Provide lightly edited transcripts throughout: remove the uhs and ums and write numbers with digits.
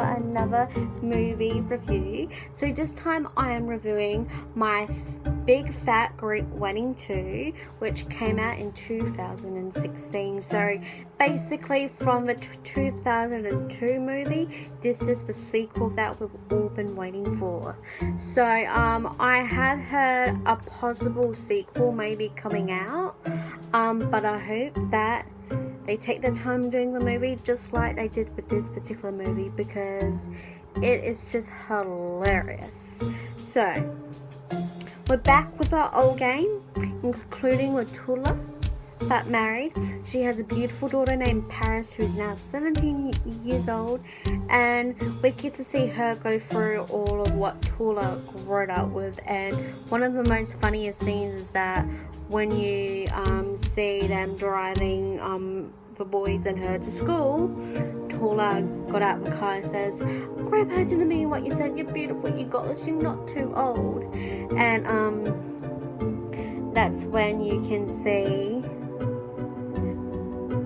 another movie review. So this time I am reviewing My Big Fat Greek Wedding 2, which came out in 2016. So basically from the 2002 movie, this is the sequel that we've all been waiting for. So I have heard a possible sequel maybe coming out, but I hope that they take their time doing the movie just like they did with this particular movie, because it is just hilarious. So we're back with our old game, including with Tula, got married. She has a beautiful daughter named Paris, who is now 17 years old, and we get to see her go through all of what Tula grew up with. And one of the most funniest scenes is that when you see them driving the boys and her to school, Tula got out of the car and says, "Grandpa didn't mean what you said, you're beautiful, you got this, you're not too old." And that's when you can see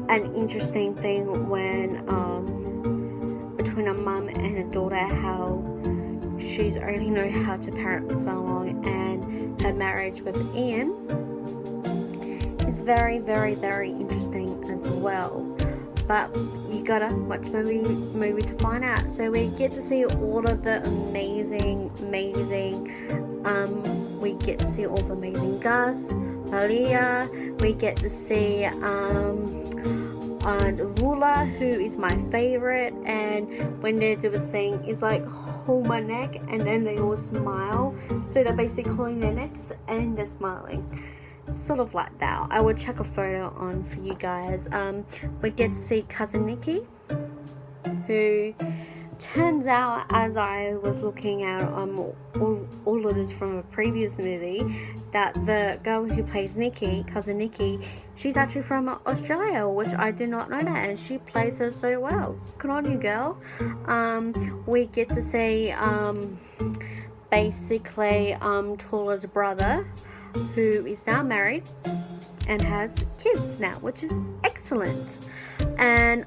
an interesting thing when between a mum and a daughter, how she's only known how to parent for so long, and her marriage with Ian is very, very, very interesting as well. But you gotta watch the movie to find out. So we get to see all of the amazing we get to see all the amazing Gus, Malia. We get to see Vula, who is my favorite, and when they do a thing, it's like hold my neck, and then they all smile. So they're basically holding their necks and they're smiling, sort of like that. I will check a photo on for you guys. We get to see cousin Nikki, who turns out, as I was looking at all of this from a previous movie, that the girl who plays Nikki, cousin Nikki, she's actually from Australia, which I did not know that, and she plays her so well. Good on you, girl. We get to see basically Tula's brother, who is now married and has kids now, which is excellent. And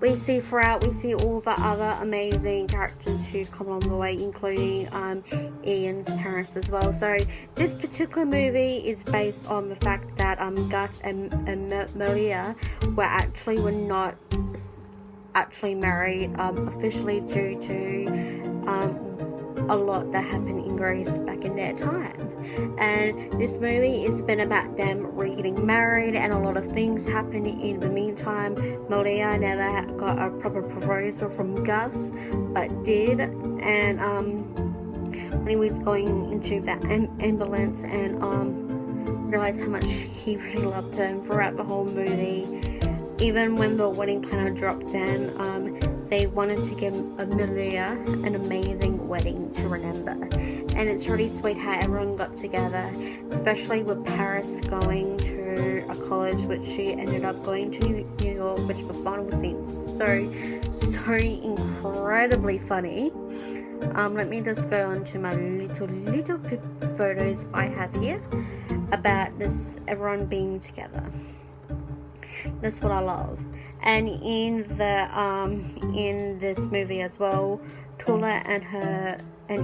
we see all the other amazing characters who come along the way, including Ian's parents as well. So this particular movie is based on the fact that Gus and Malia were not actually married officially, due to a lot that happened in Greece back in their time. And this movie has been about them getting married, and a lot of things happened in the meantime. Malia never got a proper proposal from Gus, but did. And when he was going into that ambulance and realized how much he really loved her, and throughout the whole movie, even when the wedding planner dropped in, they wanted to give Amelia an amazing wedding to remember. And it's really sweet how everyone got together, especially with Paris going to a college, which she ended up going to New York, which the final scene's so incredibly funny. Let me just go on to my little photos I have here about this, everyone being together. That's what I love. And in this movie as well, Tula and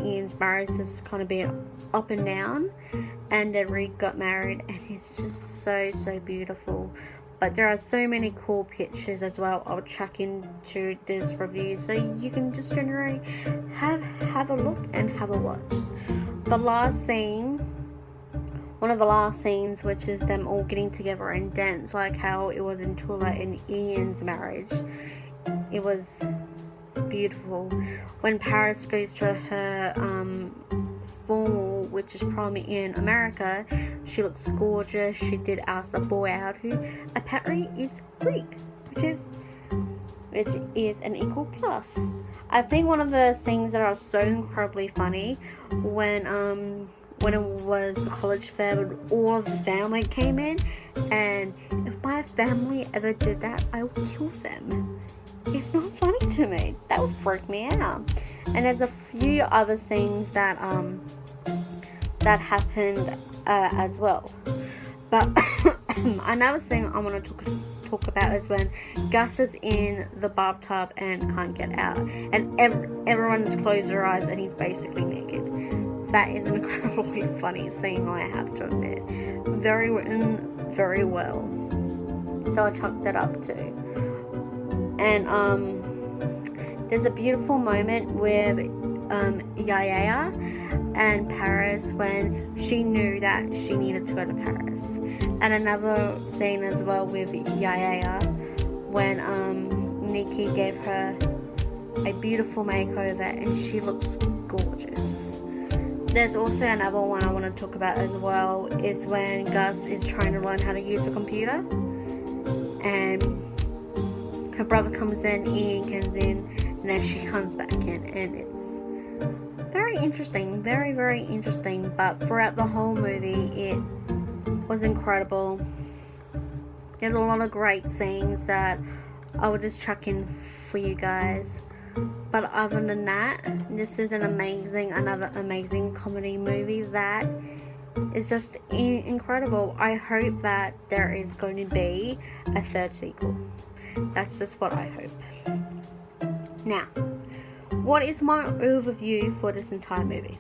Ian's marriage has kind of been up and down, and then Reed got married, and it's just so beautiful. But there are so many cool pictures as well. I'll check into this review so you can just generally have a look and have a watch. The last scene, one of the last scenes, which is them all getting together and dance, like how it was in Tula and Ian's marriage. It was beautiful. When Paris goes to her formal, which is prom in America, she looks gorgeous. She did ask a boy out who apparently is Greek, which is an equal plus. I think one of the things that are so incredibly funny when it was the college fair, when all of the family came in, and if my family ever did that, I would kill them. It's not funny to me. That would freak me out. And there's a few other things that happened as well. But another thing I want to talk talk about is when Gus is in the bathtub and can't get out, and everyone's closed their eyes and he's basically naked. That is an incredibly funny scene, I have to admit. Very written, very well. So I chucked that up too. And there's a beautiful moment with Yaya and Paris when she knew that she needed to go to Paris. And another scene as well with Yaya when Nikki gave her a beautiful makeover and she looks gorgeous. There's also another one I want to talk about as well, is when Gus is trying to learn how to use the computer and her brother comes in, Ian comes in, and then she comes back in, and it's very interesting, very, very interesting. But throughout the whole movie, it was incredible. There's a lot of great scenes that I will just chuck in for you guys. But other than that, this is another amazing comedy movie that is just incredible. I hope that there is going to be a third sequel. That's just what I hope. Now, what is my overview for this entire movie?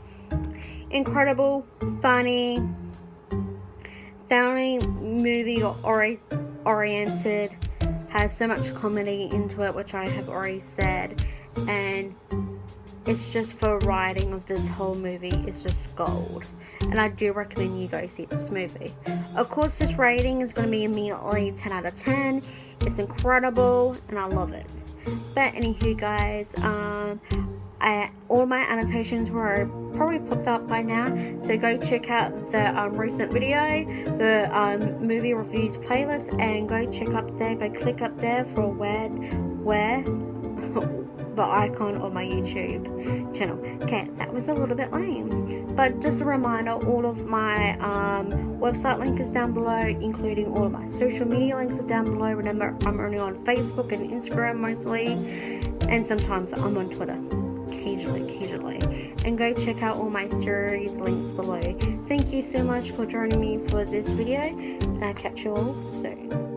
Incredible, funny, family movie oriented, has so much comedy into it, which I have already said, and it's just the writing of this whole movie is just gold, and I do recommend you guys see this movie. Of course, this rating is going to be immediately 10 out of 10. It's incredible and I love it. But anywho guys, all my annotations were probably popped up by now, so go check out the recent video, the movie reviews playlist, and go check up there, go click up there for where the icon of my YouTube channel. Okay, that was a little bit lame, but just a reminder, all of my website link is down below, including all of my social media links are down below. Remember, I'm only on Facebook and Instagram mostly, and sometimes I'm on Twitter occasionally, and go check out all my series links below. Thank you so much for joining me for this video, and I'll catch you all soon.